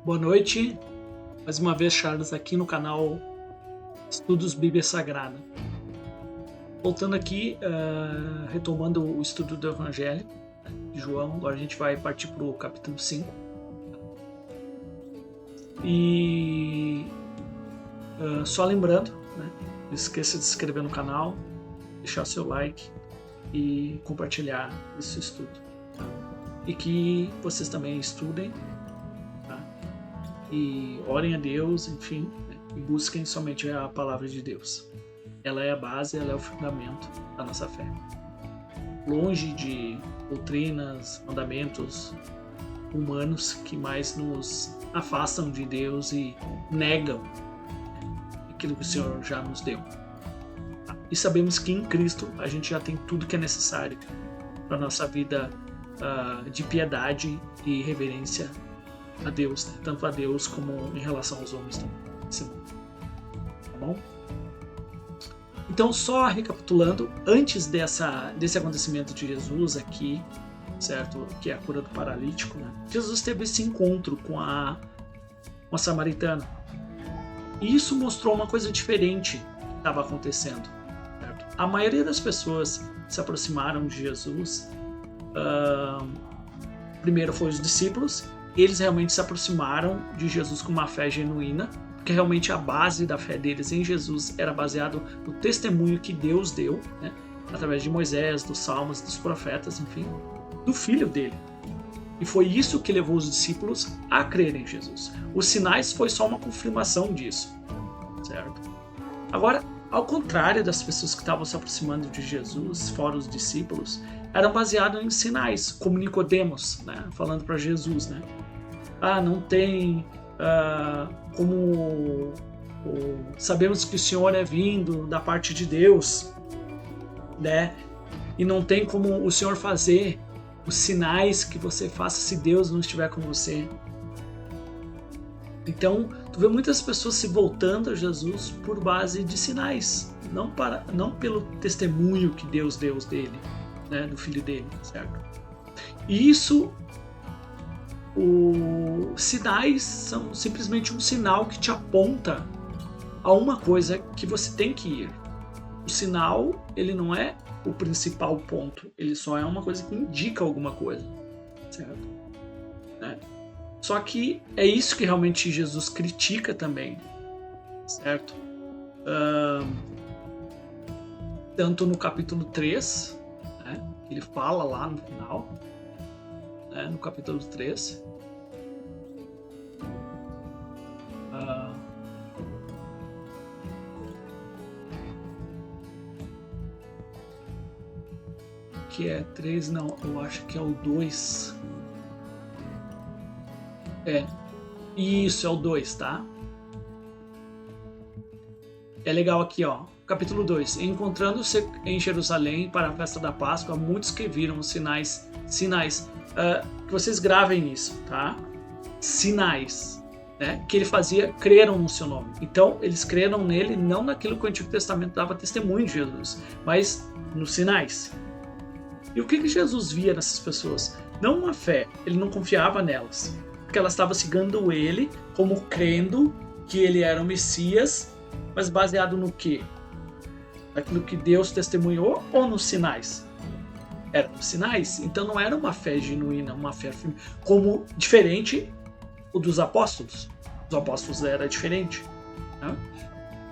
Boa noite, mais uma vez Charles aqui no canal Estudos Bíblia Sagrada. Voltando aqui, retomando o estudo do Evangelho de João, agora a gente vai partir para o capítulo 5. E só lembrando, né, não esqueça de se inscrever no canal, deixar seu like e compartilhar esse estudo. Tá? E que vocês também estudem, tá? E orem a Deus, enfim, né, e busquem somente a palavra de Deus. Ela é a base, ela é o fundamento da nossa fé. Longe de doutrinas, mandamentos humanos que mais nos afastam de Deus e negam aquilo que o Senhor já nos deu. E sabemos que em Cristo a gente já tem tudo que é necessário para a nossa vida de piedade e reverência a Deus, né? Tanto a Deus como em relação aos homens desse mundo. Tá bom? Então, só recapitulando, antes desse acontecimento de Jesus aqui, certo? Que é a cura do paralítico, né? Jesus teve esse encontro com a samaritana. E isso mostrou uma coisa diferente que estava acontecendo. Certo? A maioria das pessoas que se aproximaram de Jesus, primeiro foi os discípulos. Eles realmente se aproximaram de Jesus com uma fé genuína, porque realmente a base da fé deles em Jesus era baseado no testemunho que Deus deu, né? Através de Moisés, dos Salmos, dos profetas, enfim, do Filho dele. E foi isso que levou os discípulos a crerem em Jesus. Os sinais foi só uma confirmação disso, certo? Agora, ao contrário das pessoas que estavam se aproximando de Jesus, fora os discípulos, eram baseados em sinais, como Nicodemos, né? Falando para Jesus, né? Não tem como sabemos que o Senhor é vindo da parte de Deus, né? E não tem como o Senhor fazer os sinais que você faça se Deus não estiver com você. Então, tu vê muitas pessoas se voltando a Jesus por base de sinais, não pelo testemunho que Deus deu dele, né, do filho dele, certo? E isso, os sinais são simplesmente um sinal que te aponta a uma coisa que você tem que ir. O sinal, ele não é o principal ponto, ele só é uma coisa que indica alguma coisa, certo? Né? Só que é isso que realmente Jesus critica também, certo? Tanto no capítulo 3, né, ele fala lá no final, né, no capítulo 3, que é 3, não, eu acho que é o 2. Isso, é o 2, tá? É legal aqui, ó. Capítulo 2. Encontrando-se em Jerusalém para a festa da Páscoa, muitos que viram os sinais, que vocês gravem isso, tá? Sinais, né? Que ele fazia, creram no seu nome. Então, eles creram nele, não naquilo que o Antigo Testamento dava testemunho de Jesus, mas nos sinais. E o que Jesus via nessas pessoas? Não uma fé, ele não confiava nelas, porque elas estavam seguindo ele como crendo que ele era o Messias, mas baseado no quê? Naquilo que Deus testemunhou ou nos sinais? Eram os sinais, então não era uma fé genuína, uma fé firme, como diferente o dos apóstolos. Os apóstolos era diferente, né?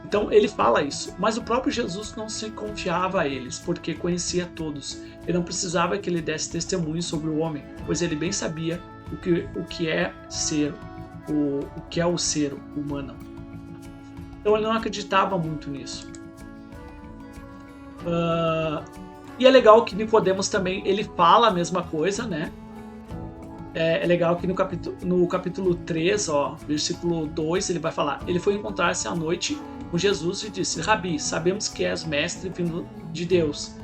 Então ele fala isso, mas o próprio Jesus não se confiava a eles, porque conhecia todos. Ele não precisava que ele desse testemunho sobre o homem, pois ele bem sabia o que é ser, o que é o ser humano. Então ele não acreditava muito nisso. E é legal que Nicodemos também, ele fala a mesma coisa, né? É legal que no capítulo 3, ó, versículo 2, ele vai falar: ele foi encontrar-se à noite com Jesus e disse: Rabi, sabemos que és mestre vindo de Deus,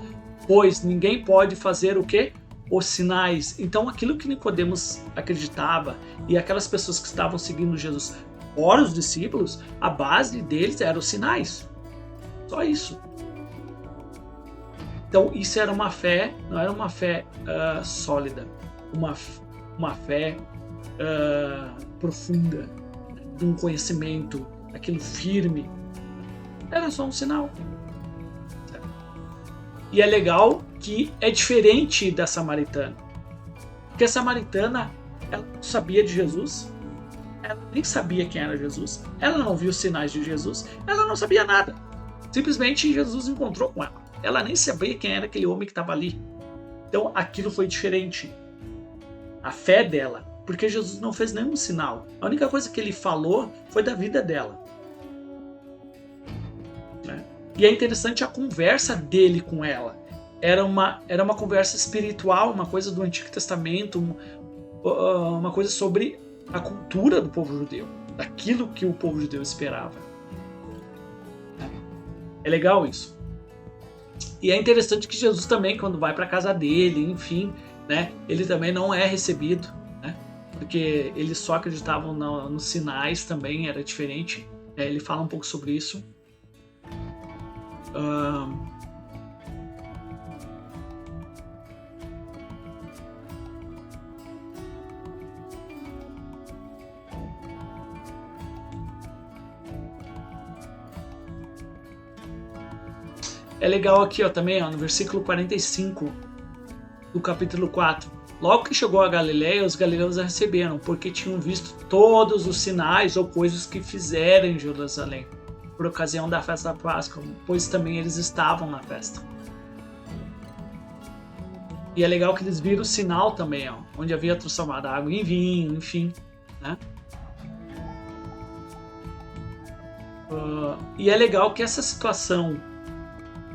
pois ninguém pode fazer o quê? Os sinais. Então aquilo que Nicodemos acreditava e aquelas pessoas que estavam seguindo Jesus, fora os discípulos, a base deles eram os sinais. Só isso. Então isso era uma fé, não era uma fé sólida, uma fé profunda, de um conhecimento, aquilo firme. Era só um sinal. E é legal que é diferente da samaritana. Porque a samaritana, ela não sabia de Jesus, ela nem sabia quem era Jesus, ela não viu os sinais de Jesus, ela não sabia nada. Simplesmente Jesus encontrou com ela. Ela nem sabia quem era aquele homem que estava ali. Então aquilo foi diferente. A fé dela, porque Jesus não fez nenhum sinal. A única coisa que ele falou foi da vida dela. E é interessante a conversa dele com ela. Era uma conversa espiritual, uma coisa do Antigo Testamento, uma coisa sobre a cultura do povo judeu, daquilo que o povo judeu esperava. É legal isso. E é interessante que Jesus também, quando vai para a casa dele, enfim, né, ele também não é recebido, né, porque eles só acreditavam nos sinais também, era diferente. Ele fala um pouco sobre isso. É legal aqui, ó, também, ó, no versículo 45 do capítulo 4. Logo que chegou a Galileia, os galileus a receberam, porque tinham visto todos os sinais ou coisas que fizeram em Jerusalém, por ocasião da festa da Páscoa, pois também eles estavam na festa. E é legal que eles viram o sinal também, ó, onde havia transformado a água em vinho, enfim, né? E é legal que essa situação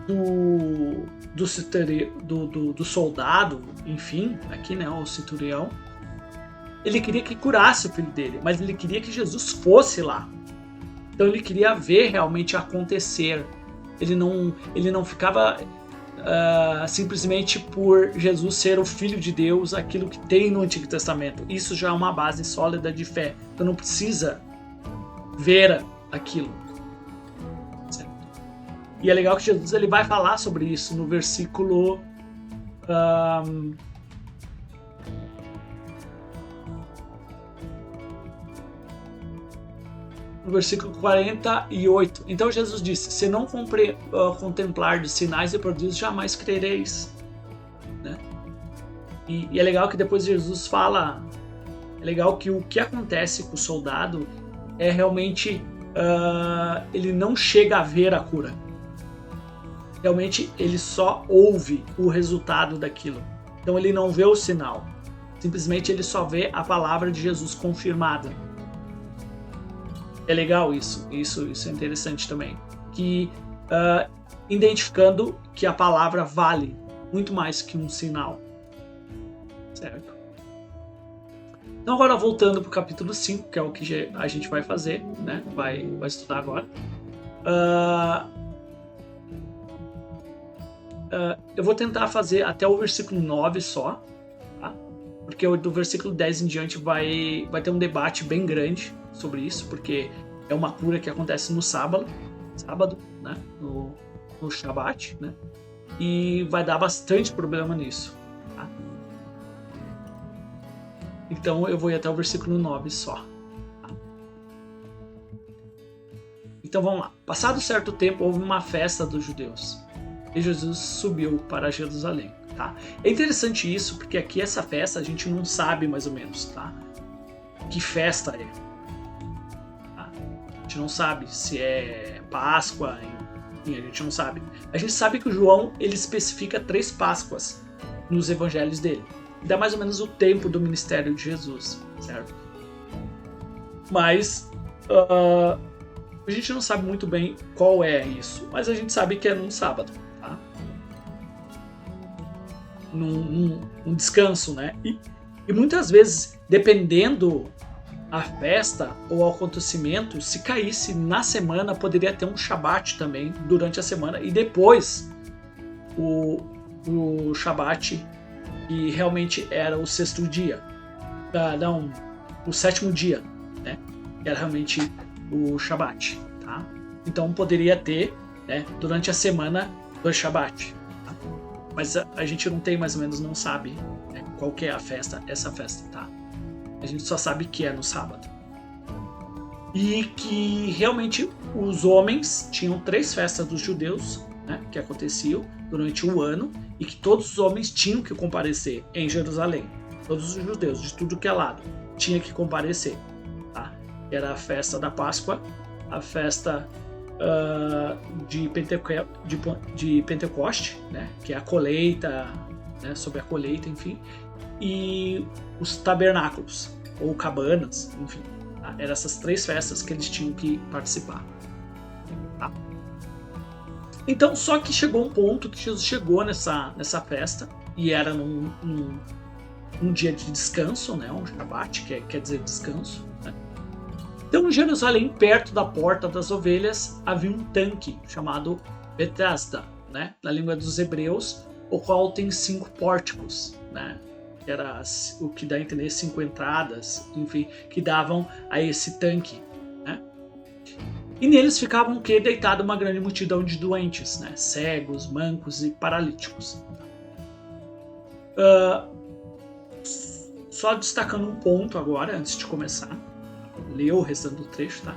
do soldado, enfim, aqui, né, o centurião, ele queria que curasse o filho dele, mas ele queria que Jesus fosse lá. Então ele queria ver realmente acontecer. Ele não ficava simplesmente por Jesus ser o Filho de Deus, aquilo que tem no Antigo Testamento. Isso já é uma base sólida de fé. Então não precisa ver aquilo. Certo? E é legal que Jesus ele vai falar sobre isso no versículo... no versículo 48. Então Jesus disse: se não contemplar de sinais e prodígios, jamais crereis. Né? E é legal que depois Jesus fala, é legal que o que acontece com o soldado é realmente, ele não chega a ver a cura. Realmente ele só ouve o resultado daquilo. Então ele não vê o sinal. Simplesmente ele só vê a palavra de Jesus confirmada. É legal isso é interessante também, que identificando que a palavra vale muito mais que um sinal, certo? Então agora voltando para o capítulo 5, que é o que a gente vai fazer, né? vai estudar agora. Eu vou tentar fazer até o versículo 9 só, tá? Porque do versículo 10 em diante vai ter um debate bem grande sobre isso, porque é uma cura que acontece no sábado, né, no Shabat, né, e vai dar bastante problema nisso. Tá? Então eu vou ir até o versículo 9 só. Tá? Então vamos lá. Passado certo tempo, houve uma festa dos judeus, e Jesus subiu para Jerusalém. Tá? É interessante isso, porque aqui essa festa a gente não sabe mais ou menos, tá? Que festa é. A gente não sabe se é Páscoa, enfim, a gente não sabe. A gente sabe que o João ele especifica 3 Páscoas nos evangelhos dele. Dá mais ou menos o tempo do ministério de Jesus, certo? Mas a gente não sabe muito bem qual é isso, mas a gente sabe que é num sábado, tá? Num descanso, né? E muitas vezes, dependendo a festa ou o acontecimento, se caísse na semana, poderia ter um Shabat também durante a semana, e depois o Shabat, que realmente era o 6º dia, o 7º dia, né? Era realmente o Shabat, tá? Então poderia ter, né, durante a semana 2 Shabat, tá? Mas a gente não tem, mais ou menos, não sabe, né, qual que é essa festa, tá? A gente só sabe que é no sábado. E que realmente os homens tinham 3 festas dos judeus, né, que aconteciam durante o ano, e que todos os homens tinham que comparecer em Jerusalém. Todos os judeus, de tudo que é lado, tinham que comparecer. Tá? Era a festa da Páscoa, a festa de Pentecoste, né, que é a colheita, né, sobre a colheita, enfim, e os tabernáculos, ou cabanas, enfim. Tá? Eram essas 3 festas que eles tinham que participar. Tá? Então, só que chegou um ponto que Jesus chegou nessa festa, e era num dia de descanso, né? Um Shabat, que quer dizer descanso. Né? Então, em Jerusalém, perto da Porta das Ovelhas, havia um tanque chamado Betesda, né? Na língua dos hebreus, o qual tem 5 pórticos, né? Que era o que dá a entender 5 entradas, enfim, que davam a esse tanque, né? E neles ficavam deitada uma grande multidão de doentes, né? Cegos, mancos e paralíticos. Só destacando um ponto agora, antes de começar, ler o restante do trecho, tá?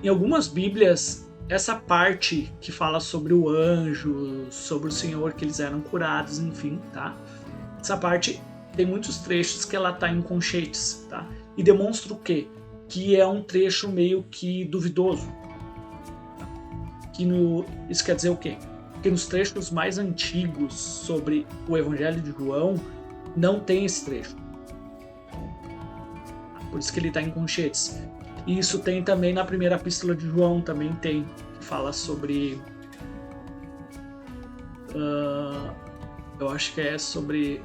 Em algumas bíblias, essa parte que fala sobre o anjo, sobre o Senhor, que eles eram curados, enfim, tá? Essa parte tem muitos trechos que ela tá em conchetes, tá? E demonstra o quê? Que é um trecho meio que duvidoso. Tá? Isso quer dizer o quê? Que nos trechos mais antigos sobre o Evangelho de João, não tem esse trecho. Por isso que ele está em conchetes. E isso tem também na primeira epístola de João, também tem, que fala sobre... eu acho que é sobre...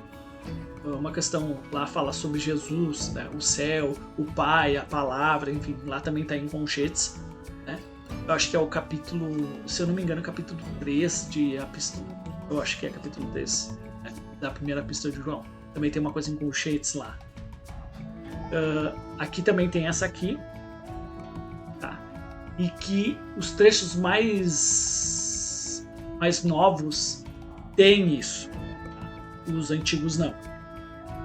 uma questão lá fala sobre Jesus, né? O céu, o Pai, a palavra, enfim, lá também está em conchetes, né? Eu acho que é o capítulo, se eu não me engano, capítulo 3 de epístola. Eu acho que é capítulo 3, né? Da primeira epístola de João. Também tem uma coisa em conchetes lá. Aqui também tem essa aqui, tá? E que os trechos mais novos têm isso, tá? Os antigos não.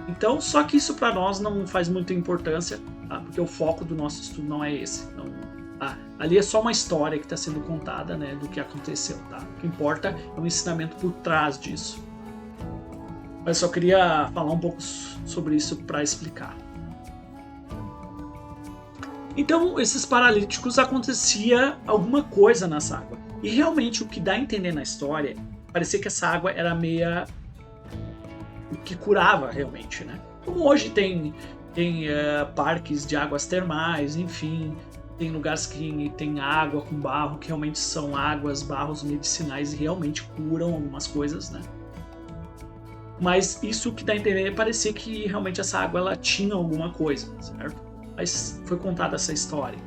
Então, só que isso para nós não faz muita importância, tá? Porque o foco do nosso estudo não é esse. Não, tá? Ali é só uma história que está sendo contada, né, do que aconteceu. Tá? O que importa é o ensinamento por trás disso. Mas só queria falar um pouco sobre isso para explicar. Então, esses paralíticos, acontecia alguma coisa nessa água. E realmente o que dá a entender na história, parecia que essa água era meia... o que curava realmente, né? Como hoje tem parques de águas termais, enfim, tem lugares que tem água com barro, que realmente são barros medicinais e realmente curam algumas coisas, né? Mas isso que dá a entender parecia que realmente essa água ela tinha alguma coisa, certo? Mas foi contada essa história,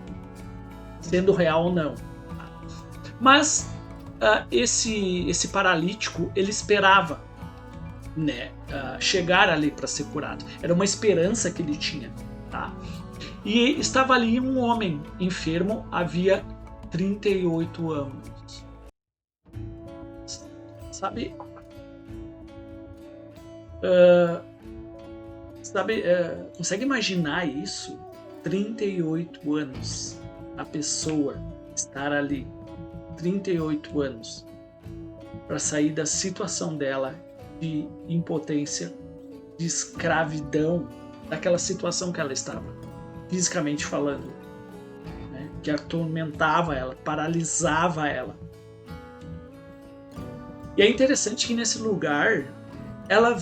sendo real ou não. Mas esse paralítico, ele esperava, né, chegar ali para ser curado. Era uma esperança que ele tinha, tá? E estava ali um homem enfermo havia 38 anos. Sabe? Consegue imaginar isso? 38 anos. A pessoa estar ali 38 anos para sair da situação dela de impotência, de escravidão, daquela situação que ela estava, fisicamente falando, né? Que atormentava ela, paralisava ela. E é interessante que nesse lugar ela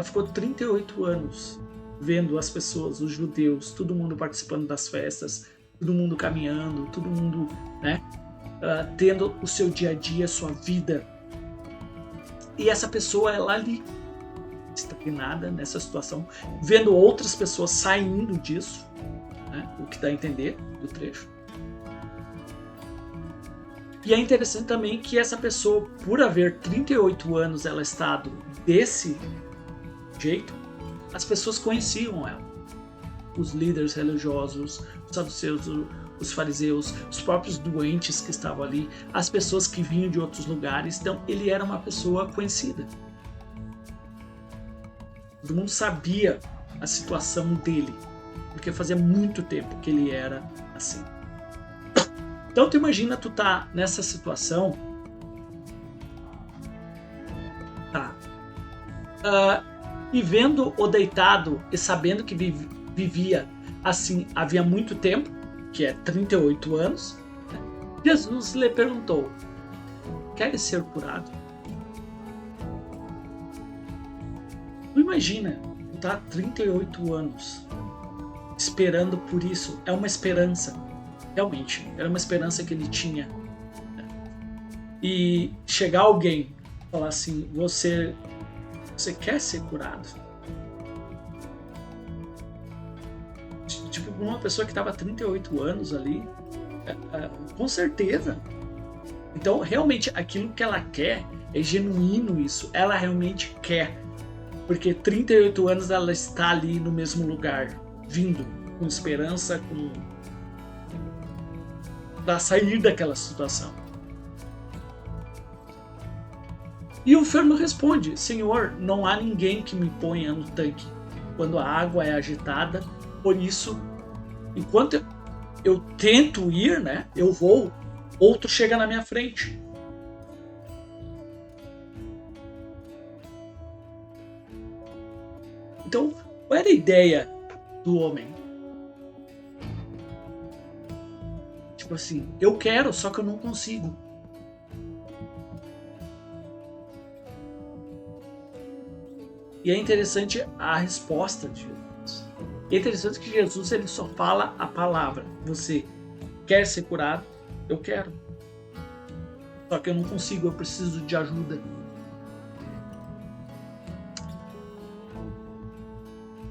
ficou 38 anos vendo as pessoas, os judeus, todo mundo participando das festas, todo mundo caminhando, todo mundo, né, tendo o seu dia a dia, sua vida. E essa pessoa, ela ali, estagnada nessa situação, vendo outras pessoas saindo disso, né, o que dá a entender do trecho. E é interessante também que essa pessoa, por haver 38 anos ela estado desse jeito, as pessoas conheciam ela. Os líderes religiosos, os saduceus, os fariseus, os próprios doentes que estavam ali, as pessoas que vinham de outros lugares. Então ele era uma pessoa conhecida. Todo mundo sabia a situação dele, porque fazia muito tempo que ele era assim. Então tu imagina tu tá nessa situação, tá? E vendo o deitado e sabendo que vivia assim havia muito tempo, que é 38 anos, né? Jesus lhe perguntou: queres ser curado? Tu imagina, tu tá há 38 anos esperando por isso. É uma esperança, realmente, era uma esperança que ele tinha, né? E chegar alguém e falar assim: você quer ser curado? Tipo, uma pessoa que estava há 38 anos ali, com certeza. Então, realmente, aquilo que ela quer é genuíno isso. Ela realmente quer. Porque 38 anos ela está ali no mesmo lugar, vindo com esperança, para sair daquela situação. E o enfermo responde: Senhor, não há ninguém que me ponha no tanque quando a água é agitada. Por isso, enquanto eu tento ir, né, eu vou, outro chega na minha frente. Então, qual era a ideia do homem? Tipo assim, eu quero, só que eu não consigo. E é interessante a resposta de Jesus. É interessante que Jesus ele só fala a palavra: você quer ser curado? Eu quero. Só que eu não consigo, eu preciso de ajuda.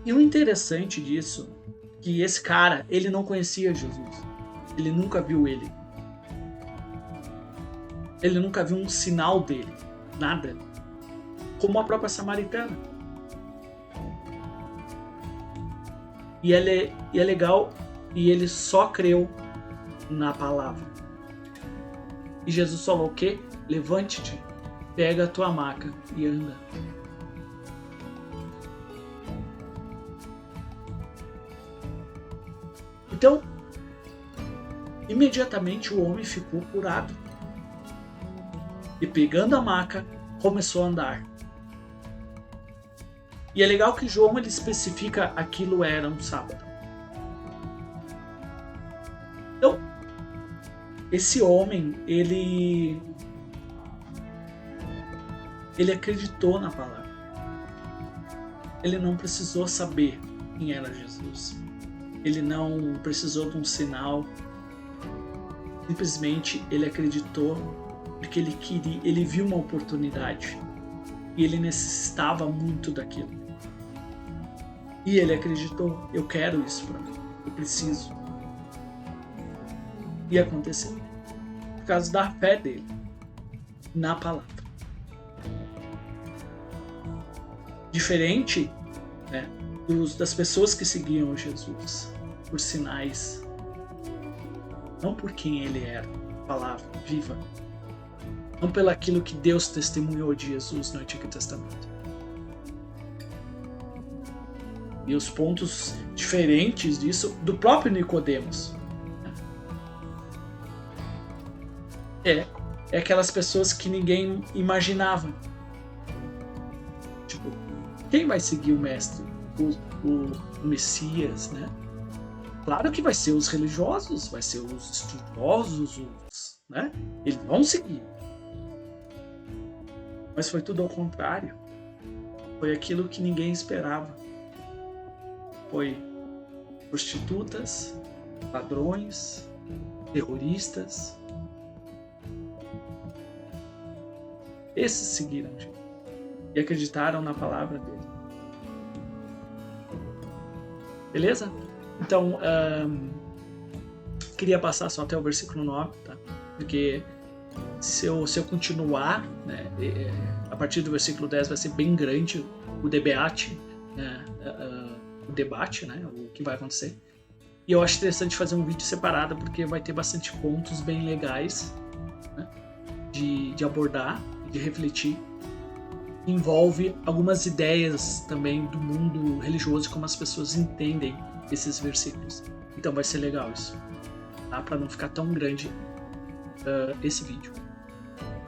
E o interessante disso, que esse cara, ele não conhecia Jesus. Ele nunca viu ele. Ele nunca viu um sinal dele. Nada. Como a própria samaritana. E é legal, e ele só creu na palavra. E Jesus falou o quê? Levante-te, pega a tua maca e anda. Então, imediatamente o homem ficou curado. E pegando a maca, começou a andar. E é legal que João ele especifica aquilo era um sábado. Então, esse homem, ele acreditou na palavra. Ele não precisou saber quem era Jesus. Ele não precisou de um sinal. Simplesmente ele acreditou porque ele viu uma oportunidade e ele necessitava muito daquilo. E ele acreditou: eu quero isso para mim, eu preciso. E aconteceu por causa da fé dele na palavra. Diferente, né, das pessoas que seguiam Jesus por sinais, não por quem ele era, palavra viva, não pelo aquilo que Deus testemunhou de Jesus no Antigo Testamento. E os pontos diferentes disso do próprio Nicodemos. É aquelas pessoas que ninguém imaginava. Tipo, quem vai seguir o mestre? O Messias, né? Claro que vai ser os religiosos, vai ser os estudiosos, né? Eles vão seguir. Mas foi tudo ao contrário. Foi aquilo que ninguém esperava. Foi prostitutas, ladrões, terroristas. Esses seguiram Jesus e acreditaram na palavra dele. Beleza? Então, queria passar só até o versículo 9, tá? Porque se eu continuar, né, a partir do versículo 10 vai ser bem grande o debate, né, o que vai acontecer. E eu acho interessante fazer um vídeo separado, porque vai ter bastante pontos bem legais, né, de abordar, de refletir. envolve algumas ideias também do mundo religioso e como as pessoas entendem esses versículos. Então vai ser legal isso, tá? Para não ficar tão grande esse vídeo,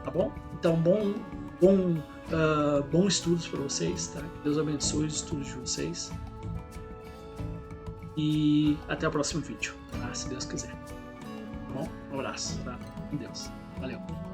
tá bom? Então bom estudos para vocês, tá? Deus abençoe os estudos de vocês e até o próximo vídeo, tá? Se Deus quiser, tá bom? Um abraço, tá? Com Deus, valeu.